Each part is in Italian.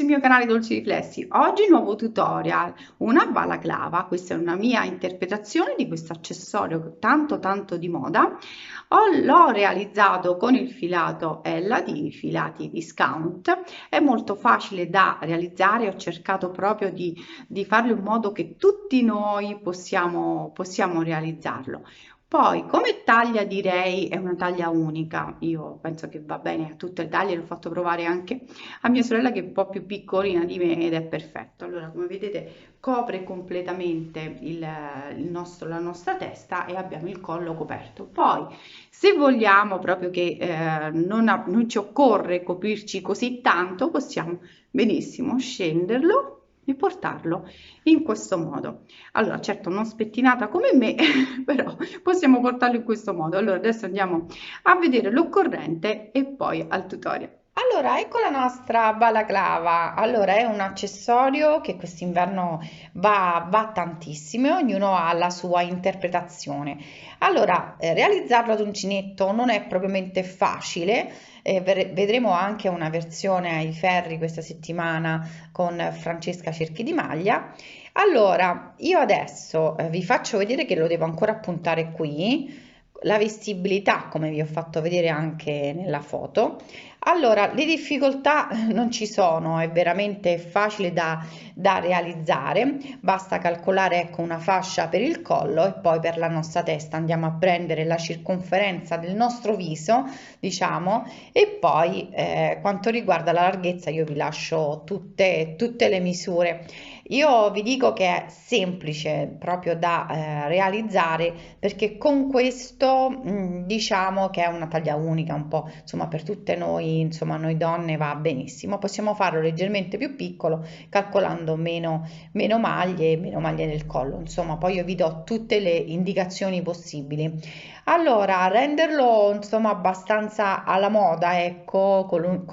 sul mio canale Dolci Riflessi. Oggi nuovo tutorial, una balaclava. Questa è una mia interpretazione di questo accessorio tanto di moda. L'ho realizzato con il filato Ella di Filati Discount. È molto facile da realizzare, ho cercato proprio di farlo in modo che tutti noi possiamo realizzarlo. Poi, come taglia direi è una taglia unica, io penso che va bene a tutte le taglie, l'ho fatto provare anche a mia sorella che è un po' più piccolina di me ed è perfetto. Allora, come vedete, copre completamente la nostra testa e abbiamo il collo coperto. Poi, se vogliamo proprio che non ci occorre coprirci così tanto, possiamo benissimo scenderlo e portarlo in questo modo. Allora, certo, non spettinata come me, però possiamo portarlo in questo modo. Allora, adesso andiamo a vedere l'occorrente e poi al tutorial. Allora, ecco la nostra balaclava. Allora, è un accessorio che quest'inverno va tantissimo, ognuno ha la sua interpretazione. Allora, realizzarlo ad uncinetto non è propriamente facile, vedremo anche una versione ai ferri questa settimana con Francesca Cerchi di Maglia. Allora, io adesso vi faccio vedere che lo devo ancora appuntare qui, la vestibilità come vi ho fatto vedere anche nella foto. Allora, le difficoltà non ci sono, è veramente facile da realizzare, basta calcolare ecco una fascia per il collo e poi per la nostra testa andiamo a prendere la circonferenza del nostro viso, diciamo, e poi quanto riguarda la larghezza io vi lascio tutte le misure. Io vi dico che è semplice proprio da realizzare perché con questo diciamo che è una taglia unica un po' insomma per tutte noi, insomma noi donne va benissimo. Possiamo farlo leggermente più piccolo calcolando meno maglie nel collo. Insomma, poi io vi do tutte le indicazioni possibili. Allora, renderlo insomma abbastanza alla moda, ecco, con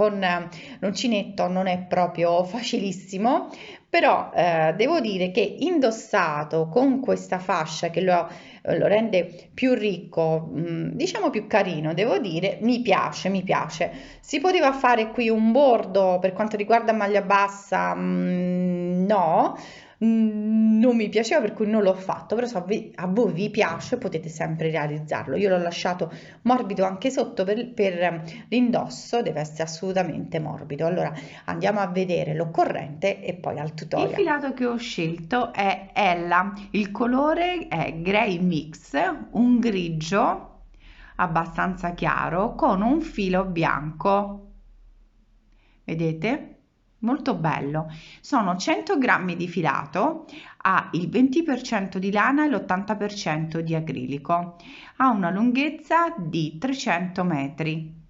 l'uncinetto non è proprio facilissimo, però devo dire che indossato con questa fascia che lo rende più ricco, diciamo più carino, devo dire, mi piace, mi piace. Si poteva fare qui un bordo per quanto riguarda maglia bassa, no, non mi piaceva per cui non l'ho fatto, però se a voi vi piace potete sempre realizzarlo. Io l'ho lasciato morbido anche sotto per l'indosso, deve essere assolutamente morbido. Allora andiamo a vedere l'occorrente e poi al tutorial. Il filato che ho scelto è Ella, il colore è Grey Mix, un grigio abbastanza chiaro con un filo bianco, vedete? Molto bello. Sono 100 grammi di filato, ha il 20% di lana e l'80% di acrilico, ha una lunghezza di 300 metri.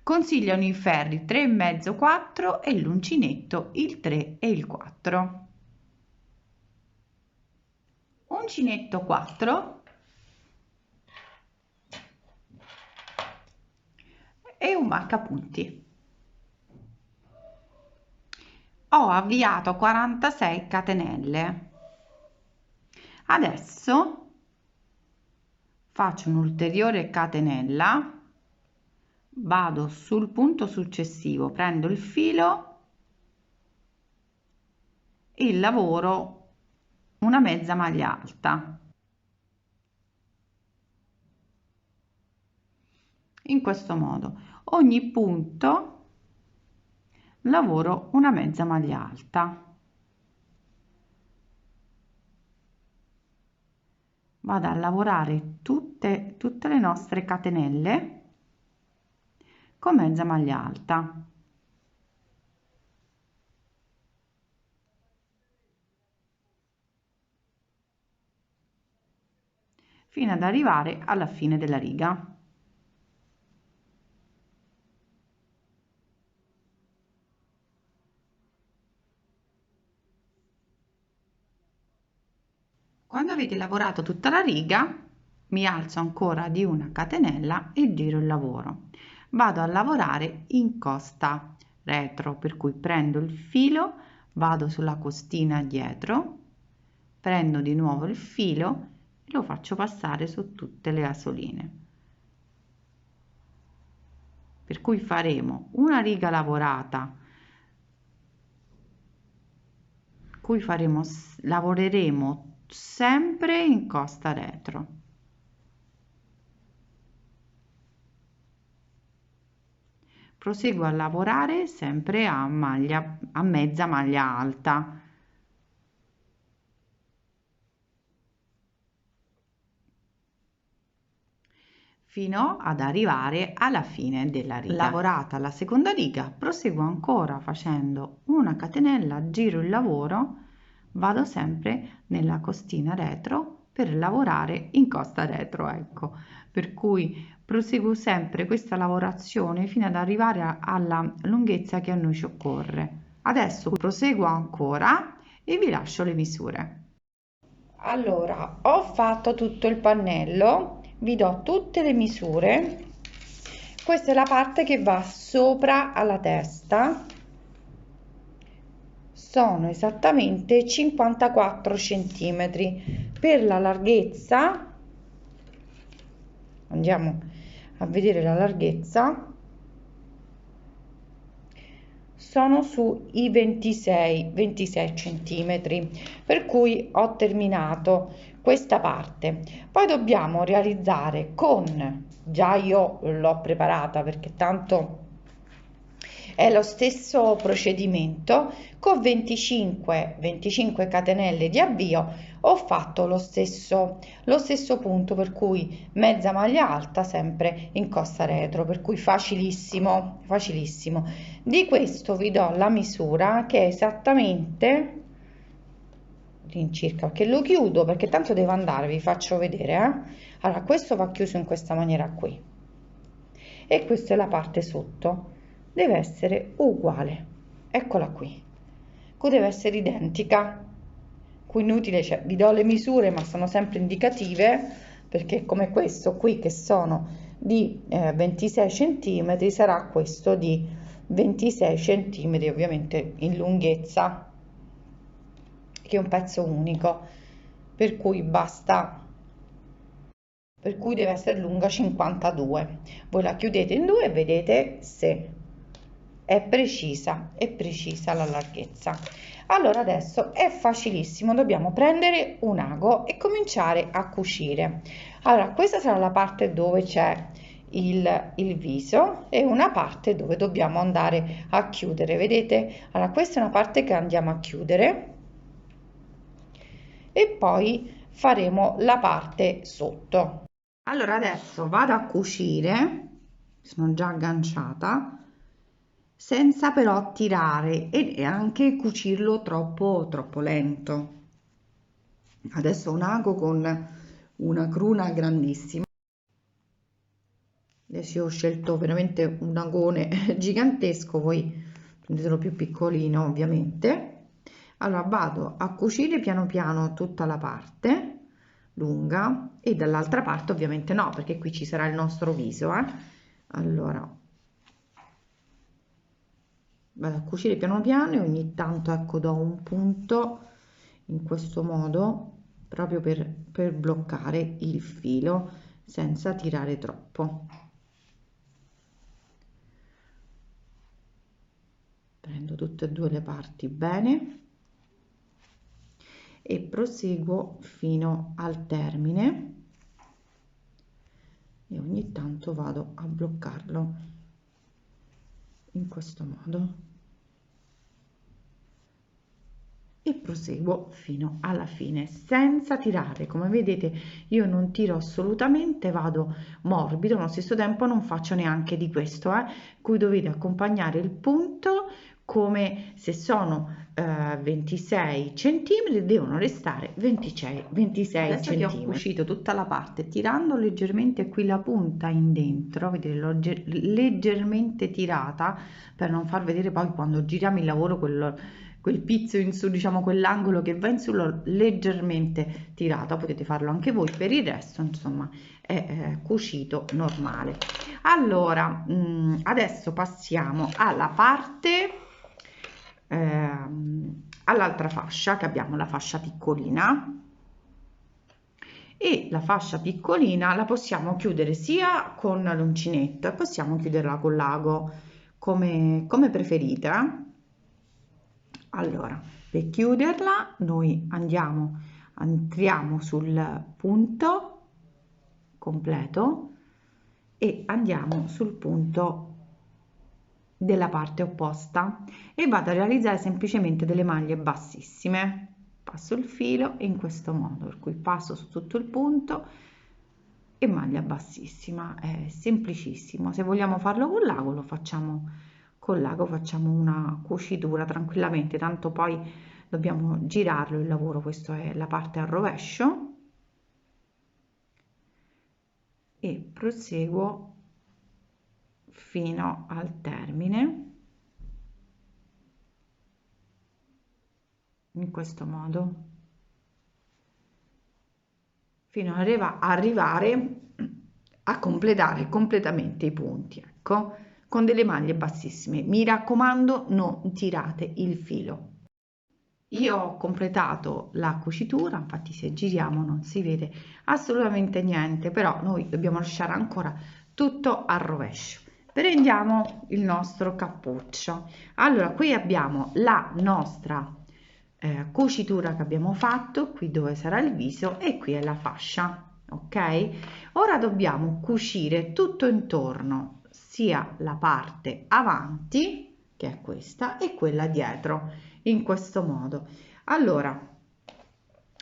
Consigliano i ferri 3,5 4 e l'uncinetto il 3 e il 4. Uncinetto 4 e un marcapunti. Ho avviato 46 catenelle. Adesso faccio un'ulteriore catenella, vado sul punto successivo, prendo il filo e lavoro una mezza maglia alta. In questo modo, ogni punto lavoro una mezza maglia alta. Vado a lavorare tutte le nostre catenelle con mezza maglia alta. Fino ad arrivare alla fine della riga. Quando avete lavorato tutta la riga, mi alzo ancora di una catenella e giro il lavoro. Vado a lavorare in costa retro, per cui prendo il filo, vado sulla costina dietro, prendo di nuovo il filo e lo faccio passare su tutte le asoline. Per cui faremo una riga lavorata cui lavoreremo sempre in costa retro. Proseguo a lavorare sempre a mezza maglia alta. Fino ad arrivare alla fine della riga. Lavorata la seconda riga, proseguo ancora facendo una catenella, giro il lavoro, vado sempre nella costina retro per lavorare in costa retro, ecco, per cui proseguo sempre questa lavorazione fino ad arrivare alla lunghezza che a noi ci occorre. Adesso proseguo ancora e vi lascio le misure. Allora, ho fatto tutto il pannello, vi do tutte le misure. Questa è la parte che va sopra alla testa, sono esattamente 54 centimetri. Per la larghezza, andiamo a vedere la larghezza, sono sui 26 centimetri, per cui ho terminato questa parte. Poi dobbiamo realizzare già io l'ho preparata perché tanto è lo stesso procedimento, con 25 catenelle di avvio ho fatto lo stesso punto, per cui mezza maglia alta sempre in costa retro, per cui facilissimo. Di questo vi do la misura, che è esattamente all'incirca, che lo chiudo perché tanto devo andare, vi faccio vedere. Allora, questo va chiuso in questa maniera qui e questa è la parte sotto, deve essere uguale, eccola qui, deve essere identica. Qui inutile, cioè, vi do le misure ma sono sempre indicative, perché come questo qui che sono di 26 centimetri sarà questo di 26 centimetri, ovviamente in lunghezza, che è un pezzo unico, per cui deve essere lunga 52. Voi la chiudete in due e vedete se è precisa la larghezza. Allora adesso è facilissimo, dobbiamo prendere un ago e cominciare a cucire. Allora, questa sarà la parte dove c'è il viso e una parte dove dobbiamo andare a chiudere, vedete? Allora, questa è una parte che andiamo a chiudere e poi faremo la parte sotto. Allora adesso vado a cucire, sono già agganciata, senza però tirare e anche cucirlo troppo lento. Adesso un ago con una cruna grandissima. Adesso io ho scelto veramente un agone gigantesco, voi prendetelo più piccolino ovviamente. Allora vado a cucire piano piano tutta la parte lunga e dall'altra parte ovviamente no, perché qui ci sarà il nostro viso. Allora vado a cucire piano piano e ogni tanto ecco do un punto in questo modo proprio per bloccare il filo senza tirare troppo. Prendo tutte e due le parti bene e proseguo fino al termine e ogni tanto vado a bloccarlo in questo modo e proseguo fino alla fine senza tirare. Come vedete io non tiro assolutamente, vado morbido, allo stesso tempo non faccio neanche di questo, cui dovete accompagnare il punto come se sono 26 centimetri, devono restare 26 Adesso centimetri. Ho cucito tutta la parte tirando leggermente qui la punta in dentro, vedete l'ho leggermente tirata per non far vedere poi quando giriamo il lavoro quel pizzo in su, diciamo quell'angolo che va in su, l'ho leggermente tirata, potete farlo anche voi. Per il resto insomma è cucito normale. Allora adesso passiamo alla parte all'altra fascia, che abbiamo la fascia piccolina, e la fascia piccolina la possiamo chiudere sia con l'uncinetto e possiamo chiuderla con l'ago come preferite. Allora, per chiuderla noi entriamo sul punto completo e andiamo sul punto della parte opposta e vado a realizzare semplicemente delle maglie bassissime. Passo il filo in questo modo, per cui passo su tutto il punto e maglia bassissima. È semplicissimo. Se vogliamo farlo con l'ago lo facciamo con l'ago, facciamo una cucitura tranquillamente, tanto poi dobbiamo girarlo il lavoro. Questa è la parte al rovescio e proseguo fino al termine in questo modo, fino ad arrivare a completare completamente i punti, ecco, con delle maglie bassissime. Mi raccomando, non tirate il filo. Io ho completato la cucitura, infatti se giriamo non si vede assolutamente niente, però noi dobbiamo lasciare ancora tutto al rovescio. Prendiamo il nostro cappuccio. Allora, qui abbiamo la nostra cucitura che abbiamo fatto, qui dove sarà il viso e qui è la fascia. Ok, ora dobbiamo cucire tutto intorno, sia la parte avanti, che è questa, e quella dietro, in questo modo. Allora,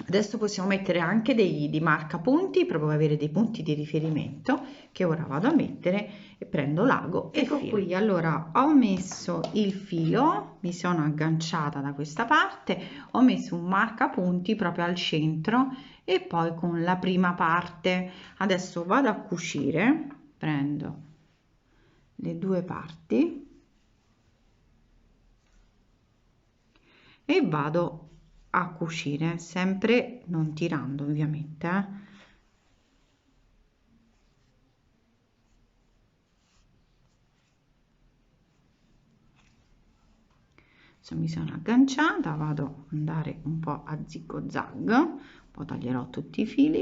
adesso possiamo mettere anche dei marcapunti, proprio per avere dei punti di riferimento, che ora vado a mettere e prendo l'ago e ecco qui. Allora, ho messo il filo, mi sono agganciata da questa parte, ho messo un marcapunti proprio al centro e poi con la prima parte. Adesso vado a cucire, prendo le due parti e vado a cucire, sempre non tirando ovviamente, mi sono agganciata, vado ad andare un po' a zig zag, poi taglierò tutti i fili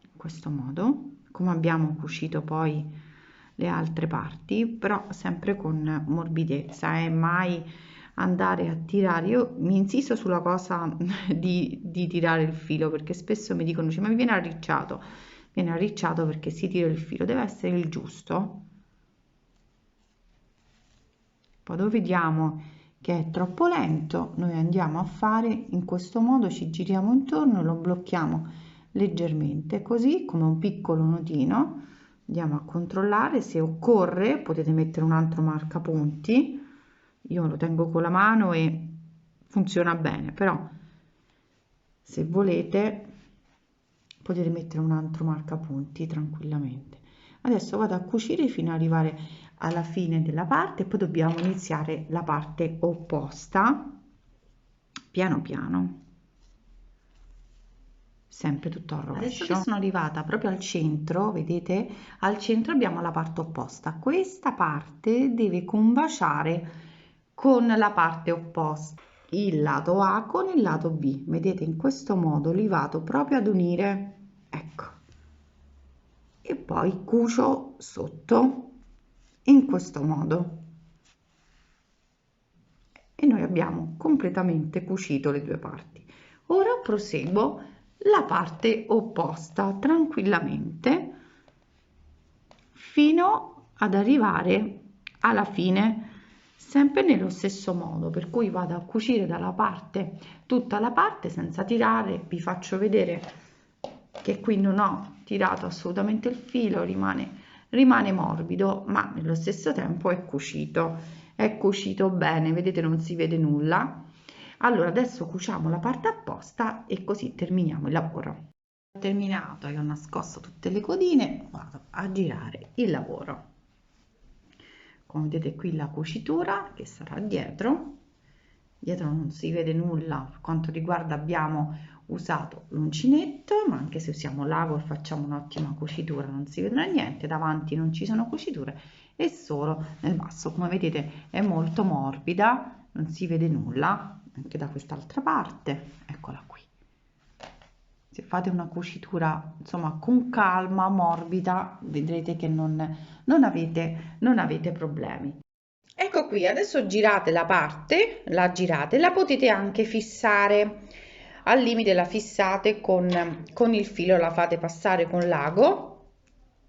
in questo modo, come abbiamo cucito poi le altre parti, però sempre con morbidezza e mai andare a tirare. Io mi insisto sulla cosa di tirare il filo, perché spesso mi dicono ma mi viene arricciato perché si tira il filo, deve essere il giusto. Poi dove vediamo che è troppo lento noi andiamo a fare in questo modo, ci giriamo intorno, lo blocchiamo leggermente, così come un piccolo nodino. Andiamo a controllare, se occorre potete mettere un altro marcapunti, io lo tengo con la mano e funziona bene, però se volete potete mettere un altro marcapunti tranquillamente. Adesso vado a cucire fino ad arrivare alla fine della parte e poi dobbiamo iniziare la parte opposta piano piano, sempre tutto al rovescio. Adesso che sono arrivata proprio al centro, vedete, al centro abbiamo la parte opposta. Questa parte deve combaciare con la parte opposta, il lato A con il lato B. Vedete, in questo modo li vado proprio ad unire, ecco, e poi cucio sotto in questo modo e noi abbiamo completamente cucito le due parti. Ora proseguo la parte opposta tranquillamente fino ad arrivare alla fine, sempre nello stesso modo, per cui vado a cucire dalla parte, tutta la parte senza tirare. Vi faccio vedere che qui non ho tirato assolutamente il filo, rimane morbido, ma nello stesso tempo è cucito bene, vedete, non si vede nulla. Allora adesso cuciamo la parte apposta e così terminiamo il lavoro. Ho terminato e ho nascosto tutte le codine, vado a girare il lavoro. Come vedete qui la cucitura che sarà dietro non si vede nulla per quanto riguarda, abbiamo usato l'uncinetto, ma anche se usiamo l'ago e facciamo un'ottima cucitura non si vedrà niente, davanti non ci sono cuciture e solo nel basso, come vedete è molto morbida, non si vede nulla, anche da quest'altra parte, eccola qui. Se fate una cucitura insomma con calma, morbida, vedrete che non avete problemi. Ecco qui, adesso girate la parte, la girate, la potete anche fissare, al limite la fissate con il filo, la fate passare con l'ago,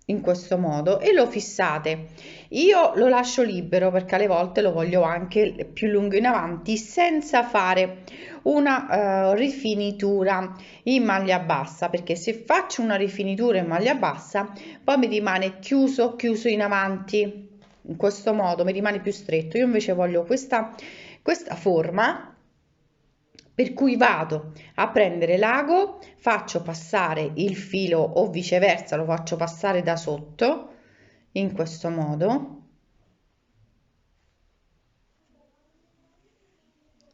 in questo modo, e lo fissate. Io lo lascio libero perché alle volte lo voglio anche più lungo in avanti senza fare una rifinitura in maglia bassa, perché se faccio una rifinitura in maglia bassa poi mi rimane chiuso in avanti, in questo modo mi rimane più stretto. Io invece voglio questa forma, per cui vado a prendere l'ago, faccio passare il filo o viceversa, lo faccio passare da sotto in questo modo,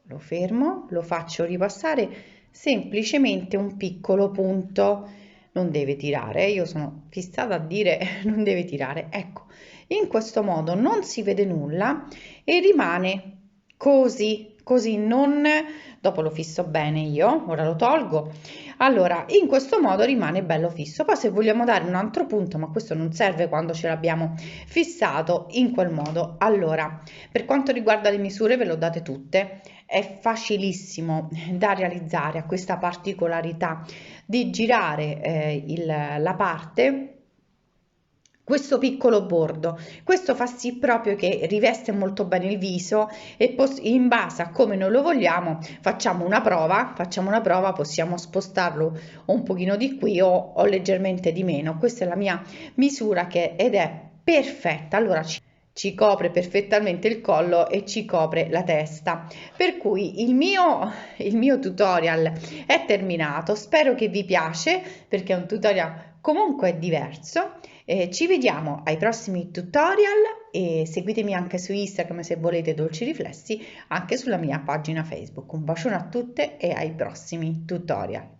lo fermo, lo faccio ripassare semplicemente un piccolo punto, non deve tirare, io sono fissata a dire non deve tirare, ecco, in questo modo non si vede nulla e rimane così non, dopo lo fisso bene io, ora lo tolgo, allora in questo modo rimane bello fisso. Poi se vogliamo dare un altro punto, ma questo non serve quando ce l'abbiamo fissato in quel modo, allora per quanto riguarda le misure ve le ho date tutte, è facilissimo da realizzare, a questa particolarità di girare la parte, questo piccolo bordo. Questo fa sì proprio che riveste molto bene il viso e in base a come noi lo vogliamo facciamo una prova, possiamo spostarlo un pochino di qui o leggermente di meno. Questa è la mia misura ed è perfetta. Allora ci copre perfettamente il collo e ci copre la testa, per cui il mio tutorial è terminato. Spero che vi piace perché è un tutorial comunque diverso. Ci vediamo ai prossimi tutorial e seguitemi anche su Instagram se volete dolci riflessi, anche sulla mia pagina Facebook. Un bacione a tutte e ai prossimi tutorial.